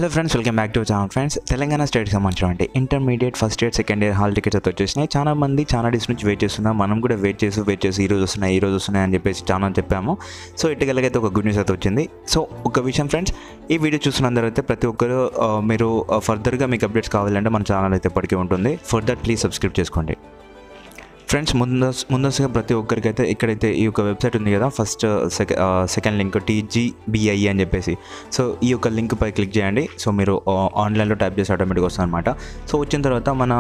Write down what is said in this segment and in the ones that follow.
Hello friends, welcome back to channel. Friends, Telangana స్టేట్కి సంబంధించిన intermediate first year second year hall tickets అయితే వచ్చేసినాయి. చాలా మంది చాలా డేస్ నుంచి వెయిట్ చేస్తున్నాం. మనం కూడా వెయిట్ చేసి ఈ రోజు వస్తున్నాయి అని చెప్పేసి చాలా చెప్పాము. సో ఇటుకలకైతే ఒక గుడ్ న్యూస్ అయితే వచ్చింది. సో ఒక విషయం ఫ్రెండ్స్, ఈ వీడియో చూస్తున్నందరూ అయితే ప్రతి ఒక్కరు మీరు ఫర్దర్గా మీకు అప్డేట్స్ కావాలంటే మన ఛానల్ అయితే ఇప్పటికే ఉంటుంది. ఫర్ దట్ ప్లీజ్ సబ్స్క్రైబ్ చేసుకోండి. ఫ్రెండ్స్, ముందస్తుగా ప్రతి ఒక్కరికైతే ఇక్కడైతే ఈ యొక్క వెబ్సైట్ ఉంది కదా, ఫస్ట్ సెకండ్ లింక్ TGBI అని చెప్పేసి. సో ఈ యొక్క లింక్ పై క్లిక్ చేయండి. సో మీరు ఆన్లైన్లో టైప్ చేసి ఆటోమేటిక్గా వస్తుంది అనమాట. సో వచ్చిన తర్వాత మన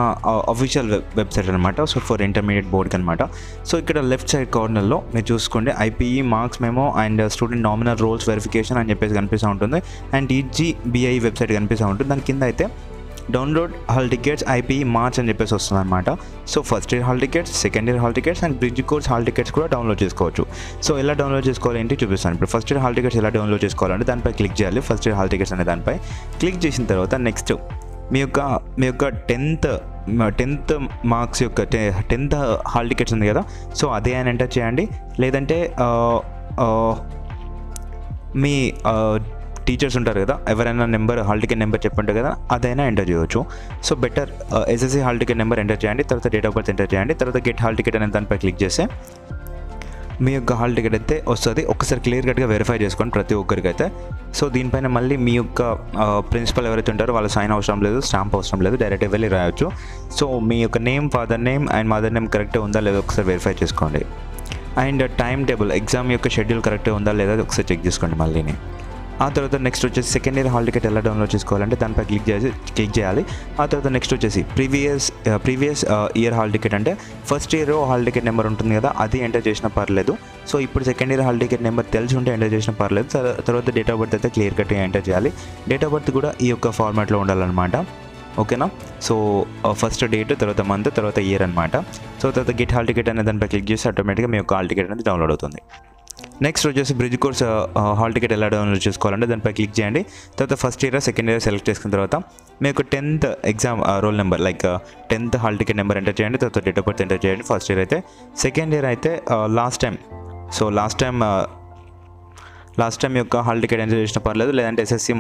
అఫీషియల్ వెబ్సైట్ అనమాట. సో ఫర్ ఇంటర్మీడియట్ బోర్డ్కి అనమాట. సో ఇక్కడ లెఫ్ట్ సైడ్ కార్నర్లో మీరు చూసుకోండి, IPE marks memo and student nominal roles verification అని చెప్పేసి కనిపిస్తూ ఉంటుంది. అండ్ TGBI వెబ్సైట్ కనిపిస్తూ ఉంటుంది. దాని కింద అయితే download hall tickets IPE March అని చెప్పేసి వస్తుంది అనమాట. So first year hall tickets, second year hall tickets and bridge course hall tickets కూడా డౌన్లోడ్ చేసుకోవచ్చు. సో ఎలా డౌన్లోడ్ చేసుకోవాలి ఏంటి చూపిస్తాను. ఇప్పుడు ఫస్ట్ ఇయర్ హాల్ టికెట్స్ ఎలా డౌన్లోడ్ చేసుకోవాలంటే దానిపై క్లిక్ చేయాలి. ఫస్ట్ ఇయర్ హాల్ టికెట్స్ అనే దానిపై క్లిక్ చేసిన తర్వాత నెక్స్ట్ మీ యొక్క టెన్త్ మార్క్స్ యొక్క 10th హాల్ టికెట్స్ ఉంది కదా, సో అదే అని ఎంటర్ చేయండి. లేదంటే మీ టీచర్స్ ఉంటారు కదా, ఎవరైనా హాల్ టికెట్ నెంబర్ చెప్పంటారు కదా, అదైనా ఎంటర్ చేయవచ్చు. So better SSC hall ticket number enter చేయండి. తర్వాత డేట్ ఆఫ్ బర్త్ ఎంటర్ చేయండి. తర్వాత గెట్ హాల్ టికెట్ అనే దానిపై క్లిక్ చేస్తే మీ యొక్క హాల్ టికెట్ అయితే వస్తుంది. ఒకసారి క్లియర్ కట్గా వెరిఫై చేసుకోండి ప్రతి ఒక్కరికైతే. సో దీనిపైన మళ్ళీ మీ యొక్క ప్రిన్సిపల్ ఎవరైతే ఉంటారో వాళ్ళ సైన్ అవసరం లేదు, స్టాంప్ అవసరం లేదు, డైరెక్ట్గా వెళ్ళి రాయొచ్చు. సో మీ యొక్క name, father name and mother name కరెక్ట్గా ఉందా లేదా ఒకసారి వెరిఫై చేసుకోండి. అండ్ టైం టేబుల్, ఎగ్జామ్ యొక్క షెడ్యూల్ కరెక్ట్గా ఉందా లేదా ఒకసారి చెక్ చేసుకోండి మళ్ళీని. ఆ తర్వాత నెక్స్ట్ వచ్చేసి సెకండ్ ఇయర్ హాల్ టికెట్ ఎలా డౌన్లోడ్ చేసుకోవాలంటే దానిపై క్లిక్ చేయాలి. ఆ తర్వాత నెక్స్ట్ వచ్చేసి ప్రీవియస్ ఇయర్ హాల్ టికెట్ అంటే first year hall ticket number ఉంటుంది కదా, అది ఎంటర్ చేసినా పర్లేదు. సో ఇప్పుడు second year hall ticket number తెలిసి ఉంటే ఎంటర్ చేసినా పర్లేదు. తర్వాత డేట్ ఆఫ్ బర్త్ అయితే క్లియర్ కట్గా ఎంటర్ చేయాలి. డేట్ ఆఫ్ బర్త్ కూడా ఈ యొక్క ఫార్మాట్లో ఉండాలన్నమాట. ఓకేనా? సో ఫస్ట్ డేట్, తర్వాత మంత్, తర్వాత ఇయర్ అనమాట. సో తర్వాత గెట్ హాల్ టికెట్ అనే దానిపై క్లిక్ చేసి ఆటోమేటిక్గా మీ యొక్క హాల్ టికెట్ అనేది డౌన్లోడ్ అవుతుంది. నెక్స్ట్ వచ్చేసి బ్రిడ్జ్ కోర్స్ హాల్ టికెట్ ఎలా డౌన్లోడ్ చేసుకోవాలంటే దానిపై క్లిక్ చేయండి. తర్వాత first year second year select చేసుకున్న తర్వాత మీకు 10th exam roll number like 10th hall ticket number enter చేయండి. తర్వాత డేట్ ఆఫ్ బర్త్ ఎంటర్ చేయండి ఫస్ట్ ఇయర్ అయితే. సెకండ్ ఇయర్ అయితే లాస్ట్ టైం యొక్క హాల్ టికెట్ ఎంటర్ చేసిన పర్లేదు, లేదంటే SSC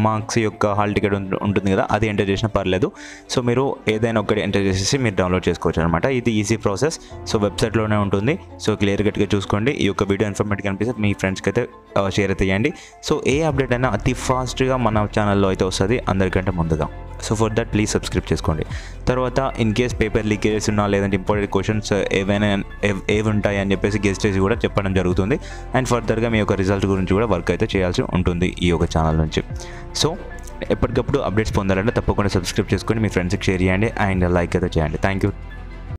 మార్క్స్ యొక్క హాల్ టికెట్ ఉంటుంది కదా, అది ఎంటర్ చేసిన పర్లేదు. సో మీరు ఏదైనా ఒకటి ఎంటర్ చేసేసి మీరు డౌన్లోడ్ చేసుకోవచ్చు అనమాట. ఇది ఈజీ ప్రాసెస్. సో వెబ్సైట్లోనే ఉంటుంది. సో క్లియర్ కట్గా చూసుకోండి. ఈ యొక్క వీడియో ఇన్ఫర్మేటివ్ అనిపిస్తే మీ ఫ్రెండ్స్కి అయితే షేర్ అయితే చేయండి. సో ఏ అప్డేట్ అయినా అతి ఫాస్ట్గా మన ఛానల్లో అయితే వస్తుంది అందరికంటే ముందుగా. So for that please subscribe చేసుకోండి. తర్వాత ఇన్ కేస్ పేపర్ లీకేజెస్ ఉన్నా, లేదంటే ఇంపార్టెంట్ క్వశ్చన్స్ ఏవి ఉంటాయి అని చెప్పేసి గెస్ట్ చేసి కూడా చెప్పడం జరుగుతుంది. అండ్ ఫర్దర్గా మీ యొక్క రిజల్ట్ గురించి కూడా వర్క్ అయితే చేయాల్సి ఉంటుంది ఈ యొక్క ఛానల్ నుంచి. సో ఎప్పటికప్పుడు అప్డేట్స్ పొందాలంటే తప్పకుండా సబ్స్క్రైబ్ చేసుకొని మీ ఫ్రెండ్స్కి షేర్ చేయండి అండ్ లైక్ అయితే చేయండి. Thank you.